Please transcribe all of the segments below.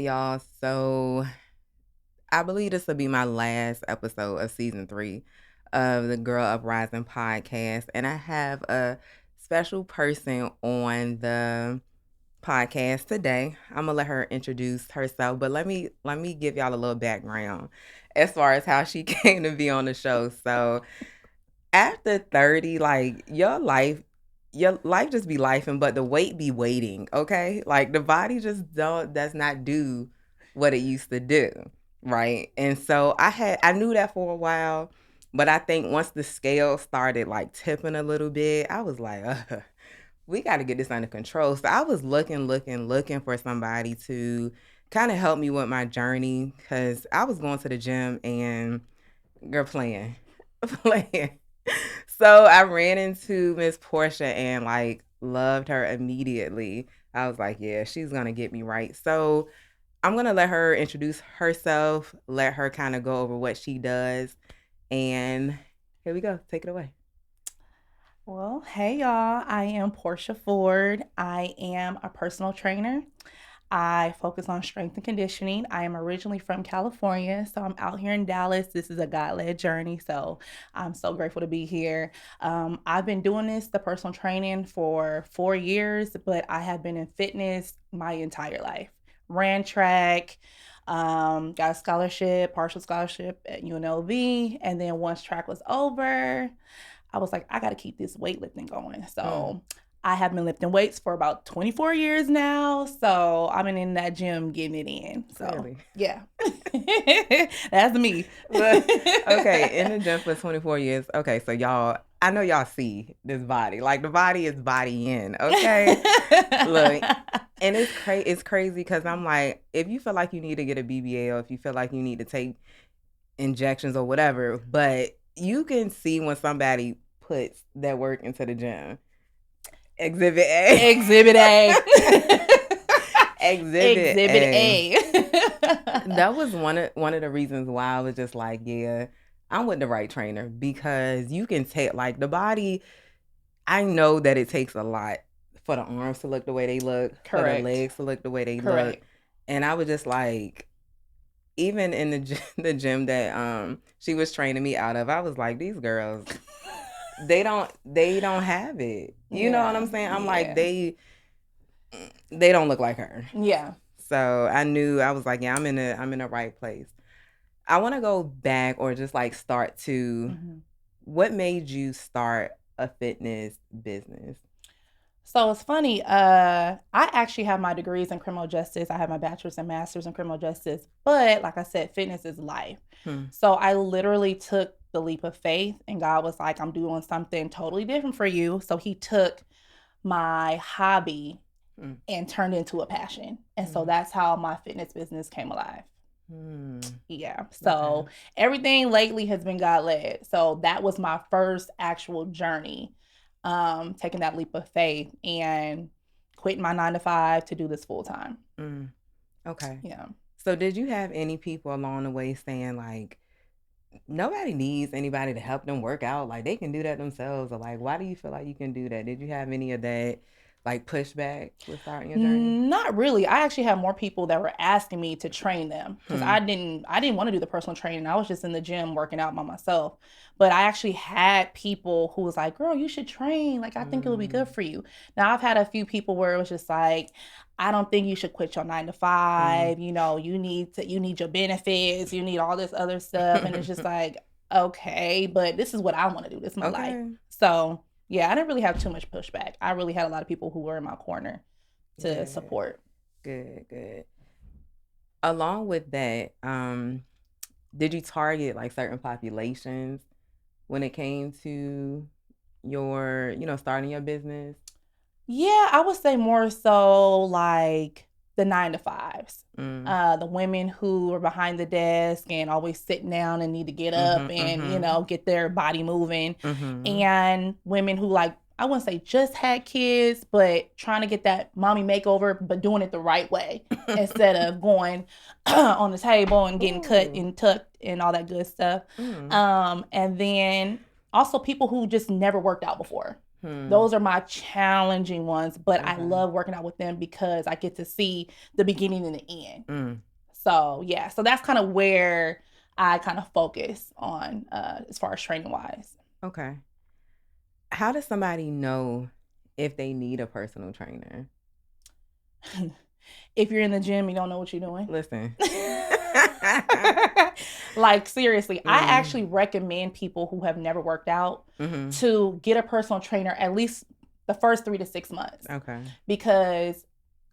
y'all. So I believe this will be my last episode of season 3 of the Girl UpRising podcast. And I have a special person on the podcast today. I'm gonna let her introduce herself, but let me give y'all a little background as far as how she came to be on the show. So after 30, like your life just be lifing, but the weight be waiting, okay? Like the body just don't does not do what it used to do, right? And so I knew that for a while, but I think once the scale started like tipping a little bit, I was like, we got to get this under control. So I was looking for somebody to kind of help me with my journey because I was going to the gym and girl playing, playing. So I ran into Miss Portia and like loved her immediately. I was like, yeah, she's gonna get me right. So I'm gonna let her introduce herself, let her kind of go over what she does, and here we go. Take it away. Well, hey y'all, I am Portia Ford. I am a personal trainer. I focus on strength and conditioning. I am originally from California, so I'm out here in Dallas. This is a God led journey, so I'm so grateful to be here. I've been doing the personal training, for 4 years, but I have been in fitness my entire life. Ran track, got a scholarship, partial scholarship at UNLV, and then once track was over, I was like, I got to keep this weightlifting going. Mm, So I have been lifting weights for about 24 years now. So I've been in that gym getting it in. So clearly. yeah, that's me. Look, okay, in the gym for 24 years. Okay, so y'all, I know y'all see this body. Like the body is body in, okay? Look, and it's crazy because I'm like, if you feel like you need to get a BBA or if you feel like you need to take injections or whatever, but you can see when somebody puts that work into the gym. Exhibit A. Exhibit A. Exhibit Exhibit A. A. That was one of the reasons why I was just like, yeah, I'm with the right trainer because you can take like the body. I know that it takes a lot for the arms to look the way they look, for the Correct. legs to look the way they look, Correct. and I was just like, even in the gym that she was training me out of, I was like, these girls, they don't have it. You know what Yeah. I'm saying? I'm like, Yeah. they don't look like her. Yeah. So I knew I was like, yeah, I'm in the right place. I want to go back or just like start to Mhm. what made you start a fitness business? So it's funny. I actually have my degrees in criminal justice. I have my bachelor's and master's in criminal justice. But like I said, fitness is life. Hmm. So I literally took the leap of faith, and God was like, "I'm doing something totally different for you." So He took my hobby Hmm. and turned it into a passion, and so Hmm. that's how my fitness business came alive. Hmm. Yeah. Okay. So everything lately has been God led. So that was my first actual journey, taking that leap of faith and quitting my 9 to 5 to do this full time. Mm. Okay. Yeah. So did you have any people along the way saying like nobody needs anybody to help them work out, like they can do that themselves, or like why do you feel like you can do that? Did you have any of that like pushback with starting your journey? Not really. I actually had more people that were asking me to train them because Hmm. I didn't want to do the personal training. I was just in the gym working out by myself. But I actually had people who was like, "Girl, you should train. Like I think it would be good Mm. for you." Now I've had a few people where it was just like, "I don't think you should quit your 9 to Mm. 5. You need your benefits, you need all this other stuff." And it's just like, "Okay, but this is what I want to do. This is my life." Okay. So, yeah, I didn't really have too much pushback. I really had a lot of people who were in my corner to Good. support. Good. Good. Along with that, did you target like certain populations when it came to your starting your business? Yeah, I would say more so like the 9 to 5s. Mm. The women who are behind the desk and always sitting down and need to get up Mhm. and, Mhm. get their body moving. Mhm. And women who, like, I wouldn't say just had kids, but trying to get that mommy makeover, but doing it the right way instead of going on the table and getting cut Ooh. and tucked and all that good stuff. Mm. And then also people who just never worked out before. Hmm. Those are my challenging ones, but I Okay. love working out with them because I get to see the beginning and the end. Mm. So yeah, so that's kind of where I kind of focus on as far as training wise. Okay. How does somebody know if they need a personal trainer? If you're in the gym, you don't know what you're doing. Listen. Like seriously, I Mm. actually recommend people who have never worked out Mm-hmm. to get a personal trainer at least the first 3 to 6 months Okay. because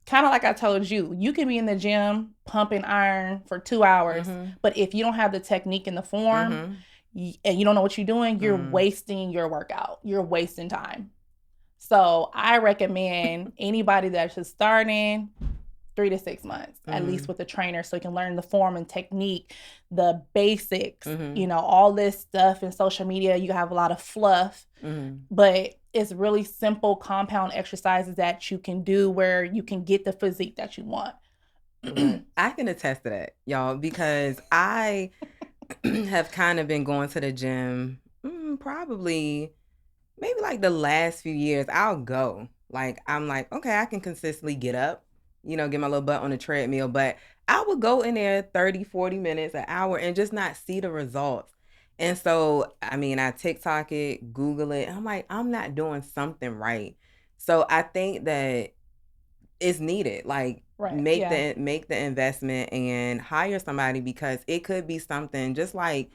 kind of like I told you, you can be in the gym pumping iron for 2 hours, Mm-hmm. but if you don't have the technique and the form Mm-hmm. and you don't know what you're doing, you're Mm. wasting your workout. You're wasting time. So I recommend anybody that's just starting 3 to 6 months at least Mm. with a trainer so you can learn the form and technique, the basics, Mm-hmm. all this stuff in social media. You have a lot of fluff, Mm-hmm. but it's really simple compound exercises that you can do where you can get the physique that you want. Look, I can attest to that, y'all, because I have kind of been going to the gym probably maybe like the last few years. I'll go. Like, I'm like, okay, I can consistently get up, get my little butt on the treadmill, but I would go in there 30, 40 minutes, an hour, and just not see the results. And so, I mean, I TikTok it, Google it. I'm like, I'm not doing something right. So I think that it's needed. Like, Right. make Yeah. the investment and hire somebody because it could be something just like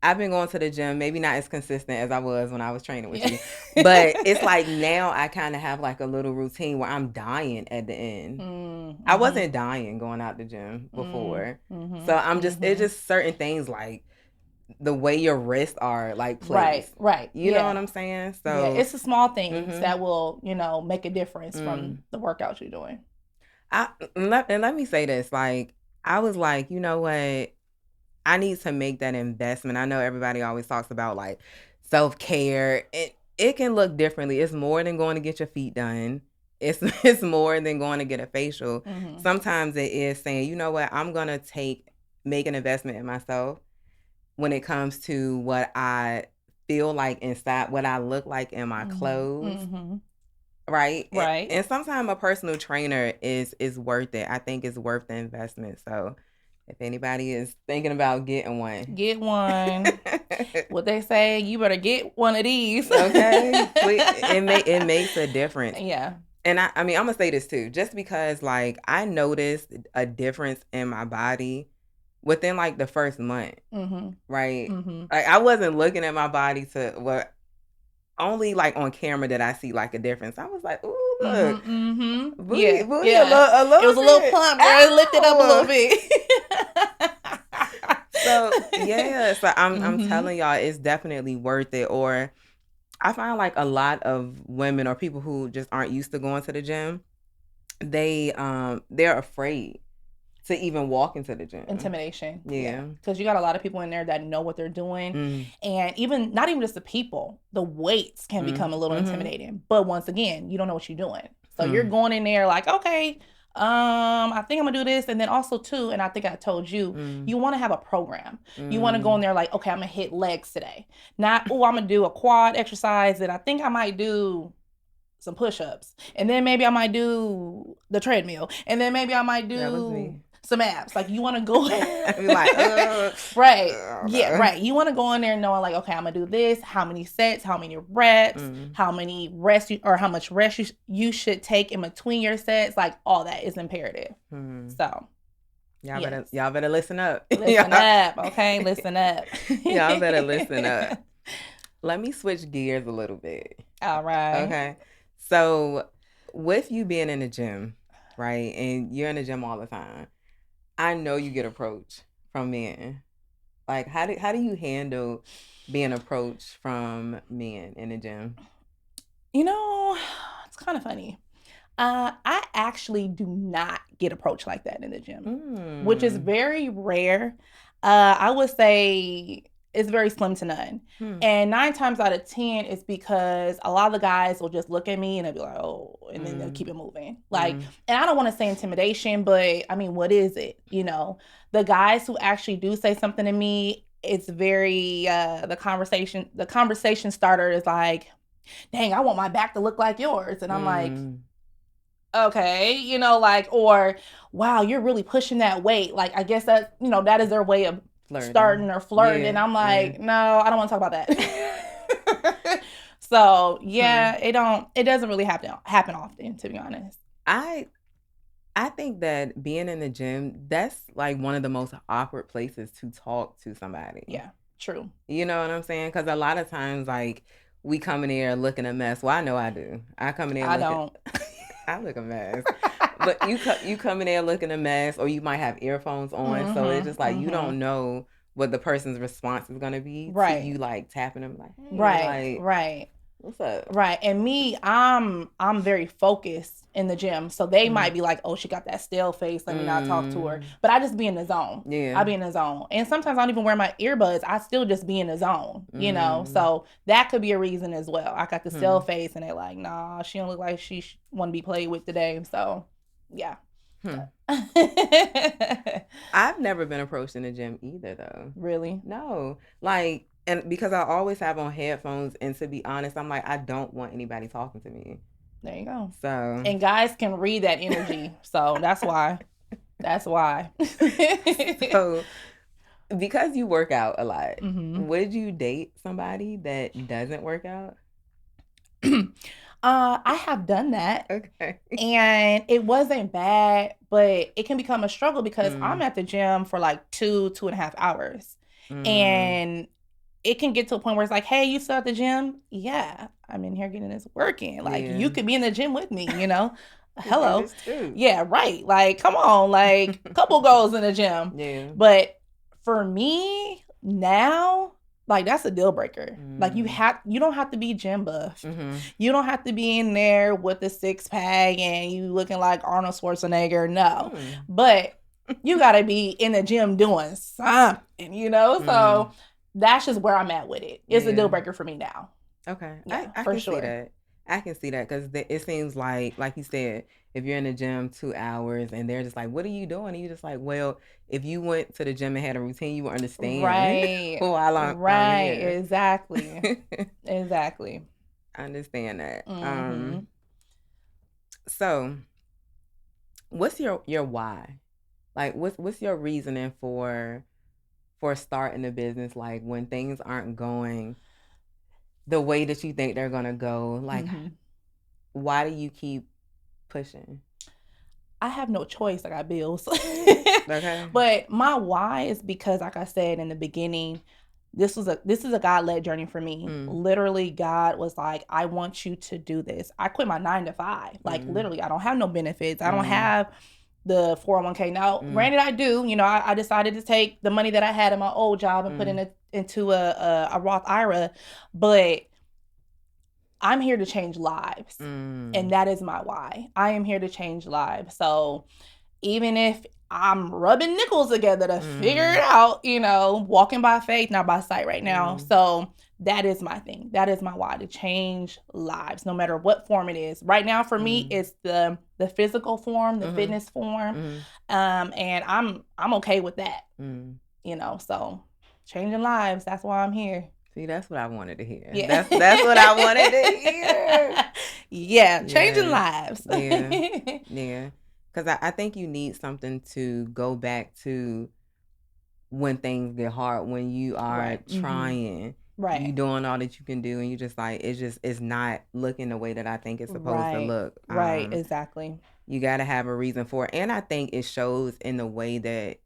I've been going to the gym, maybe not as consistent as I was when I was training with Yeah. you, but it's like now I kind of have like a little routine where I'm dying at the end. I Mm-hmm. wasn't dying going out the gym before. Mm-hmm. So it's Mm-hmm. just certain things like the way your wrists are like Right. placed. Right. You know what Yeah. I'm saying? Yeah. So, It's the small things mhm. that will, make a difference from Mm. the workouts you're doing. And let me say this, like I was like, you know what? I need to make that investment. I know everybody always talks about like self-care. It can look differently. It's more than going to get your feet done. It's more than going to get a facial. Mm-hmm. Sometimes it is saying, you know what, I'm gonna make an investment in myself when it comes to what I feel like inside, what I look like in my Mm-hmm. clothes. Mm-hmm. Right. And, Right. and sometimes a personal trainer is worth it. I think it's worth the investment. So if anybody is thinking about getting one. Get one. What they say, you better get one of these. Okay. It makes a difference. Yeah. And I mean I'm gonna say this too, just because like I noticed a difference in my body within like the first month, Mm-hmm. right? Mm-hmm. Like I wasn't looking at my body to what only like on camera did I see like a difference. I was like, ooh, look, Mm-hmm. Mm-hmm. booty, Yeah. booty Yeah. a It was little a little bit. plump, girl. It lifted up a little Ow! bit. So yeah, so I'm Mm-hmm. telling y'all, it's definitely worth it. Or I find like a lot of women or people who just aren't used to going to the gym, they're afraid to even walk into the gym. Intimidation. Yeah. Yeah. Because you got a lot of people in there that know what they're doing. Mm. And even not even just the people, the weights can Mm. become a little Mm-hmm. intimidating. But once again, you don't know what you're doing. So you're Hmm. going in there like, okay, I think I'm gonna do this. And then also too, and I think I told you, Mm. you want to have a program. You want to go in Mm. there like, okay, I'm gonna hit legs today. Not, oh, I'm gonna do a quad exercise and I think I might do some push-ups, and then maybe I might do the treadmill, and then maybe I might That was do me. some abs. Like you want to go I be like, right. I don't Yeah, know. right. You want to go in there knowing like, okay, I'm gonna do this, how many sets, how many reps, Mm. how many rest you, or how much rest you should take in between your sets. Like all that is imperative. Hmm. So yes, Y'all better listen up. listen up, okay, listen up. Y'all better listen up. Let me switch gears a little bit. All right. Okay. So, with you being in the gym, right? And you're in the gym all the time. I know you get approached from men. Like how do you handle being approached from men in the gym? You know, it's kind of funny. I actually do not get approached like that in the gym, which is Mm. very rare. I would say it's very slim to none. Hmm. And 9 times out of 10, it's because a lot of the guys will just look at me and they'll be like, oh, and then they'll Mm. keep it moving. Like, Mm. and I don't want to say intimidation, but I mean, what is it? The guys who actually do say something to me, it's very the conversation starter is like, dang, I want my back to look like yours. And I'm like, Mm, okay, like, or wow, you're really pushing that weight. Like, I guess that, that is their way of flirting. starting or flirting. And Yeah, I'm yeah. like, no, I don't want to talk about that. So Hmm. yeah, it doesn't really happen often, to be honest. I I think that being in the gym, that's like one of the most awkward places to talk to somebody. Yeah, true. You know what I'm saying? Because a lot of times, like, we come in here looking a mess. Well, I know I do. I come in there I looking, don't. I look a mess. But you come in there looking a mess, or you might have earphones on, so it's Mm-hmm. just like you Mm-hmm. don't know what the person's response is gonna be to Right. you, like tapping them, like, hey, Right. like, Right. what's up? Right. And me, I'm very focused in the gym. So they Mm, might be like, oh, she got that stale face. Let me not talk to her. mm, But I just be in the zone. I yeah. be in the zone. And sometimes I don't even wear my earbuds. I still just be in the zone. Mm, So that could be a reason as well. I got the stale hmm, face and they're like, nah, she don't look like she want to be played with today. So yeah. hmm. I've never been approached in the gym either, though. Really? No, like, and because I always have on headphones, and to be honest, I'm like, I don't want anybody talking to me. There you go. So, And guys can read that energy. So that's why. That's why. so because you work out a lot, hmm would you date somebody that doesn't work out? I have done that Okay. and it wasn't bad, but it can become a struggle because I'm Mm, at the gym for like 2.5 hours. mm, And it can get to a point where it's like, hey, you still at the gym? Yeah, I'm in here getting this work in. Like, yeah. you could be in the gym with me. Could do Hello. this too. Yeah, right. Like, come on, like, couple goals in the gym. Yeah. But for me now, like, that's a deal breaker. Like, Mm, you don't have to be gym buff. mm-hmm. You don't have to be in there with the six pack and you looking like Arnold Schwarzenegger. No, Mm, but you got to be in the gym doing something. mm, So that's just where I'm at with it. It's a deal yeah. breaker for me now. Okay, Yeah, I for can see sure. that. I can see that because it seems like you said, if you're in the gym 2 hours and they're just like, "What are you doing?" and you're just like, "Well, if you went to the gym and had a routine, you would understand Right. while I'm Right. here." Exactly. Exactly. I understand that. Mm-hmm. So what's your why? Like, what's your reasoning for starting a business? Like when things aren't going the way that you think they're gonna go, like Mm-hmm. why do you keep pushing? I have no choice. I got bills. Okay. But my why is because, like I said in the beginning, this is a God led journey for me. Mm, Literally, God was like, I want you to do this. I quit my 9 to 5. Like mm, literally, I don't have no benefits. I don't mm, have the 401k. Now, mm, granted, I do. I decided to take the money that I had in my old job and put mm, it into a Roth IRA, but I'm here to change lives. And mm, that is my why. I am here to change lives. So even if I'm rubbing nickels together to figure it mm, out, walking by faith, not by sight right now. mm, So that is my thing. That is my why, to change lives, no matter what form it is. Right now, for me, mm, it's the physical form, the mhm, fitness form, mhm, and I'm okay with that. mm. So changing lives. That's why I'm here. See, that's what I wanted to hear. Yeah. That's what I wanted to hear. Yeah, changing Yes. lives. Yeah. Yeah. Because I think you need something to go back to when things get hard, when you are Right. trying, you Right. doing all that you can do, and you just like it's not looking the way that I think it's supposed to Right. look. Right. Exactly. You got to have a reason for it, and I think it shows in the way that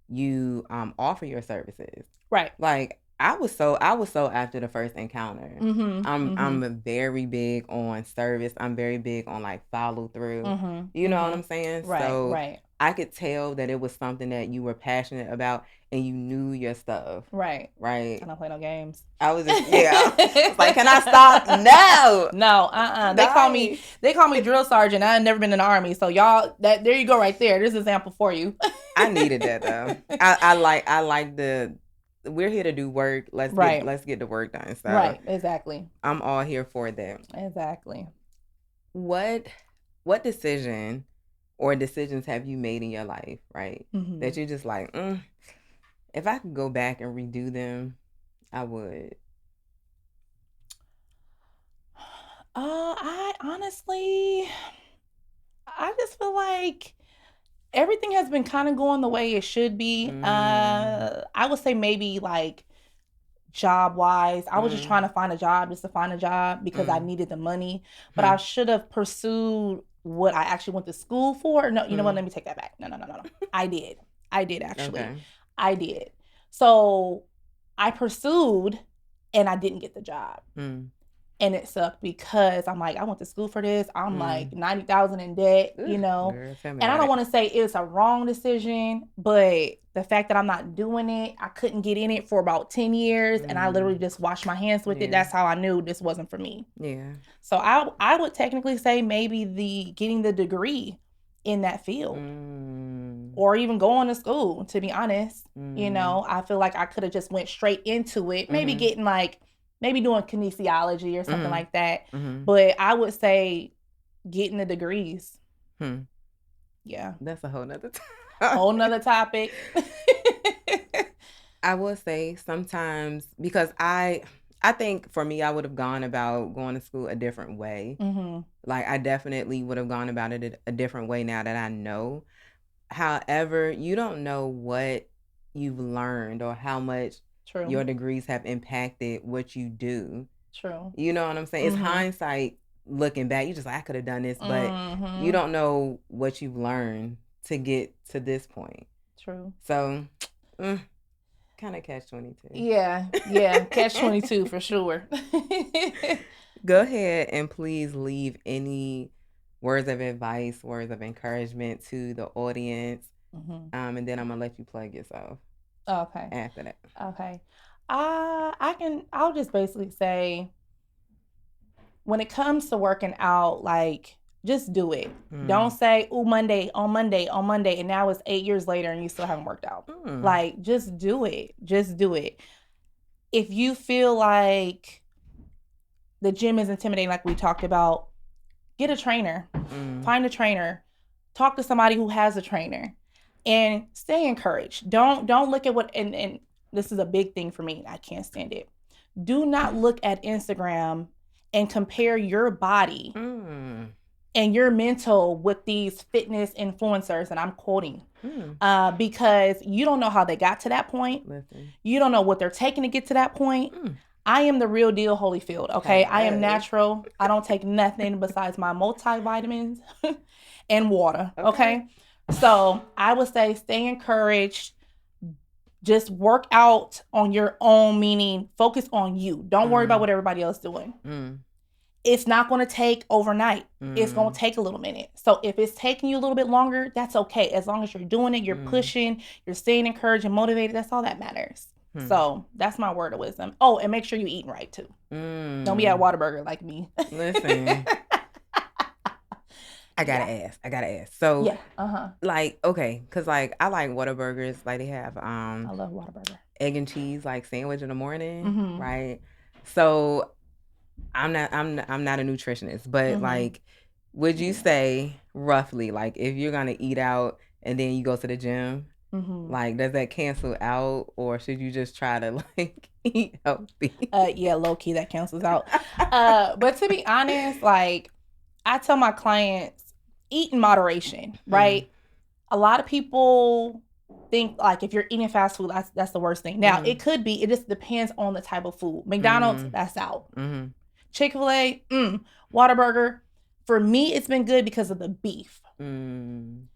you offer your services. Right. Like I was so after the first encounter. Mhm. Mhm. I'm very big on service. I'm very big on like follow through. Mhm. You know what I'm Mhm. saying? Right. So Right. I could tell that it was something that you were passionate about and you knew your stuff, Right. I right? don't play no games. I was just yeah. I was like, can I stop? No. No, They call me Nice. drill sergeant. I've never been in the army. So y'all, that there you go right there. There's an example for you. I needed that though. I like the we're here to do work. Right. Let's get the work done. So Right. Exactly. I'm all here for that. Exactly. What what decision or decisions have you made in your life, right? That Mhm. you're just like, if I could go back and redo them, I would. I honestly, I just feel like everything has been kind of going the way it should be. Mm, I would say maybe like job wise, I was just mm, trying to find a job just to find a job because I mm, needed the money, but I mm, should have pursued what I actually went to school for. No, you know what? mm. Let me take that back. No, no, no, no, no. I did. I did actually. Okay. I did. So I pursued and I didn't get the job. Mm, And it sucked because I'm like, I went to school for this. I'm like mm. 90,000 in debt, Ugh, you know. girl, tell me And I about don't it. want to say it's a wrong decision, but the fact that I'm not doing it, I couldn't get in it for about 10 years and I literally Mm, just washed my hands with it. yeah, That's how I knew this wasn't for me. yeah. So I would technically say maybe the getting the degree in that field Mm, or even going to school, to be honest. You mm, know, I feel like I could have just went straight into it, maybe mm-hmm, getting like maybe doing kinesiology or something mm-hmm, like that. mm-hmm. But I would say getting the degrees. Hmm. Yeah. That's a whole nother Whole topic. nother topic. I will say sometimes because I think for me I would have gone about going to school a different way. Mm-hmm. Like I definitely would have gone about it a different way now that I know. However, you don't know what you've learned or how much True. your degrees have impacted what you do. True. You know what I'm saying? It's Mm-hmm. hindsight looking back. You just like I could have done this, but you Mm-hmm. don't know what you've learned to get to this point. True. So, mm, kind of catch 22. Yeah. Yeah. Catch 22 for sure. Go ahead and please leave any words of advice, words of encouragement to the audience. Mm-hmm. And then I'm gonna let you plug yourself Okay. after that. Okay. I'll just basically say when it comes to working out, like just do it. Don't Mm. say, oh, Monday, on Monday, on Monday, and now it's 8 years later and you still haven't worked out. Mm. Like, just do it. Just do it. If you feel like the gym is intimidating, like we talked about, get a trainer. Mm. Find a trainer. Talk to somebody who has a trainer. And stay encouraged. Don't look at what and this is a big thing for me. I can't stand it. Do not look at Instagram and compare your body Mm. and your mental with these fitness influencers, and I'm quoting, Mm. because you don't know how they got to that point. Listen. You don't know what they're taking to get to that point. Mm. I am the real deal, Holyfield. Okay, I am Hey. natural. I don't take nothing besides my multivitamins and water. Okay. Okay, so I would say stay encouraged. Just work out on your own, meaning focus on you. Don't worry about Mm. what everybody else is doing. Mm. It's not going to take overnight. It's going Mm. to take a little minute. So if it's taking you a little bit longer, that's okay. As long as you're doing it, you're Mm. pushing, you're staying encouraged and motivated, that's all that matters. Hmm. So that's my word of wisdom. Oh, and make sure you're eating right too. Don't be at Mm. Whataburger like me. Listen. I gotta Yeah. ask. I gotta ask. So, Yeah. Uh-huh. like, okay, cause like I like Whataburgers. Like they have I love Whataburger. egg and cheese like sandwich in the morning, Mm-hmm. right? So I'm not a nutritionist, but Mm-hmm. like, would you Yeah. say roughly like if you're gonna eat out and then you go to the gym, Mm-hmm. like does that cancel out or should you just try to like eat healthy? Yeah, low key that cancels out. But to be honest, like I tell my clients, eat in moderation, Mm, right? A lot of people think like if you're eating fast food, that's the worst thing. Now mm, it could be. It just depends on the type of food. McDonald's, mm, that's out. mm, Chick-fil-A, Whataburger. For me, it's been good because of the beef. mm.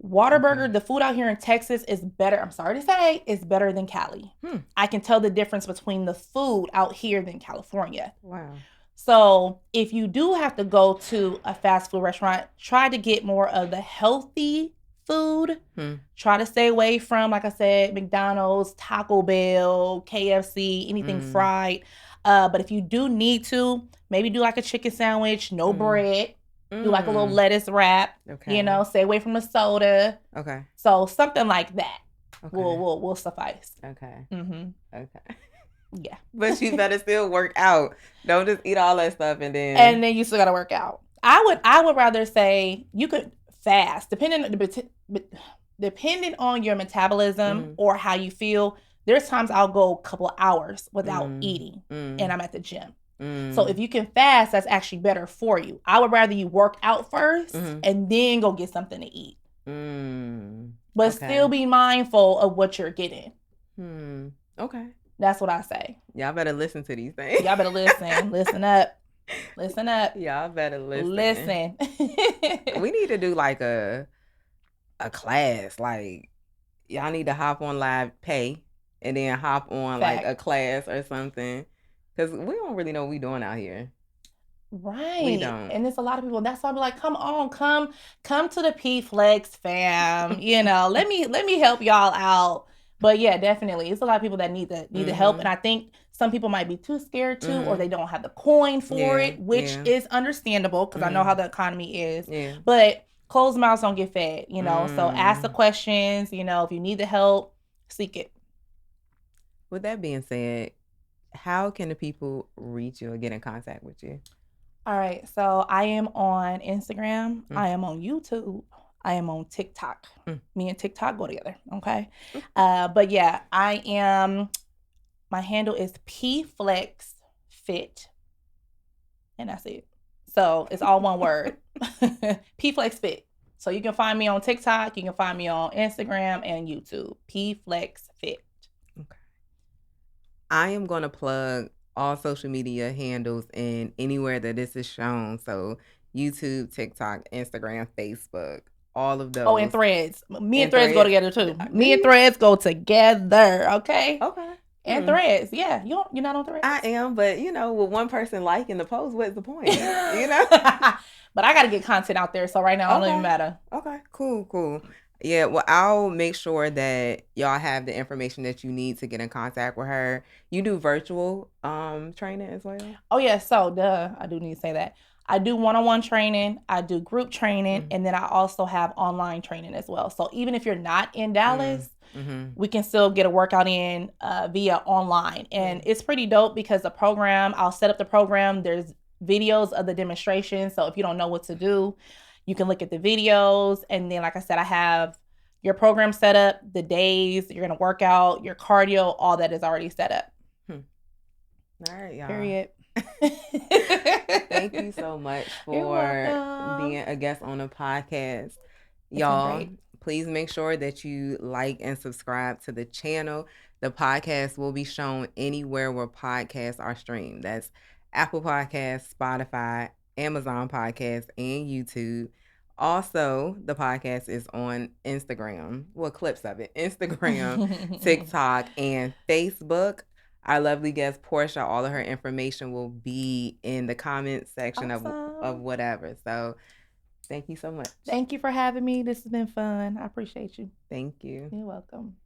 Whataburger, Okay. the food out here in Texas is better. I'm sorry to say, is better than Cali. Hmm. I can tell the difference between the food out here than California. Wow. So if you do have to go to a fast food restaurant, try to get more of the healthy food. Hmm. Try to stay away from, like I said, McDonald's, Taco Bell, KFC, anything Mm, fried. But if you do need to, maybe do like a chicken sandwich, no mm, bread. Do like a little mm. lettuce wrap. Okay. Stay away from the soda. Okay. So something like that Okay. will suffice. Okay. Mm-hmm. Okay. Yeah. But you better still work out. Don't just eat all that stuff and And then. then you still got to work out. I would rather say you could fast, depending on your metabolism Mm, or how you feel. There's times I'll go a couple of hours without mm, eating, and mm, I'm at the gym. So if Mm. you can fast, that's actually better for you. I would rather you work out 1st Mm-hmm. and then go get something to eat. But still Okay. be mindful of what you're getting. Okay. That's what I say. Y'all better listen to these things. Y'all better listen. Listen up. Listen up. Y'all better listen. Listen. We need to do like a class. Like y'all need to hop on live pay and then hop on like a Fact. class or something. Cause we don't really know what we doing out here. We Right. don't. And there's a lot of people. That's why I'm like, come on, come to the P Flex fam. Let me help y'all out. But yeah, definitely. It's a lot of people that need the help. And I think some people might be too scared to, or they don't have the coin for Yeah. it, which is understandable because I know how the economy is. Yeah. But closed mouths don't get fed, So ask the Mm. questions, if you need the help, seek it. With that being said, how can the people reach you or get in contact with you? All right. So I am on Instagram. I am on YouTube. I am on TikTok. Me and TikTok go together. Okay. But yeah, I am. My handle is PFlexFit, and that's it. So it's all one word. PFlexFit. So you can find me on TikTok. You can find me on Instagram and YouTube. PFlexFit. Okay. I am going to plug all social media handles in anywhere that this is shown. So YouTube, TikTok, Instagram, Facebook, all of Oh, and those. Threads. Me and And Threads go Threads. together too. Do Me and you? Threads go together. Okay. Okay. And Threads. Yeah. You're not on Threads? I am, but with one person liking the post, what's the point? But I gotta get content out there, so right now it don't even matter. Okay. Cool. Yeah, well, I'll make sure that y'all have the information that you need to get in contact with her. You do virtual training as well? Oh yeah, so I do need to say that. I do one-on-one training, I do group training, and then I also have online training as well. So even if you're not in Dallas, we can still get a workout in via online. And it's pretty dope because I'll set up the program. There's videos of the demonstration. So if you don't know what to do, you can look at the videos. And then, like I said, I have your program set up, the days you're going to work out, your cardio, all that is already set up. All right, y'all. Period. Thank you so much for being a guest on the podcast. Y'all, please make sure that you like and subscribe to the channel. The podcast will be shown anywhere where podcasts are streamed. That's Apple Podcasts, Spotify, Amazon Podcasts, and YouTube. Also, the podcast is on Instagram. Well, clips of it. Instagram, TikTok, and Facebook. Our lovely guest Portia, all of her information will be in the comment section of whatever. So thank you so much. Thank you for having me. This has been fun. I appreciate you. Thank you. You're welcome.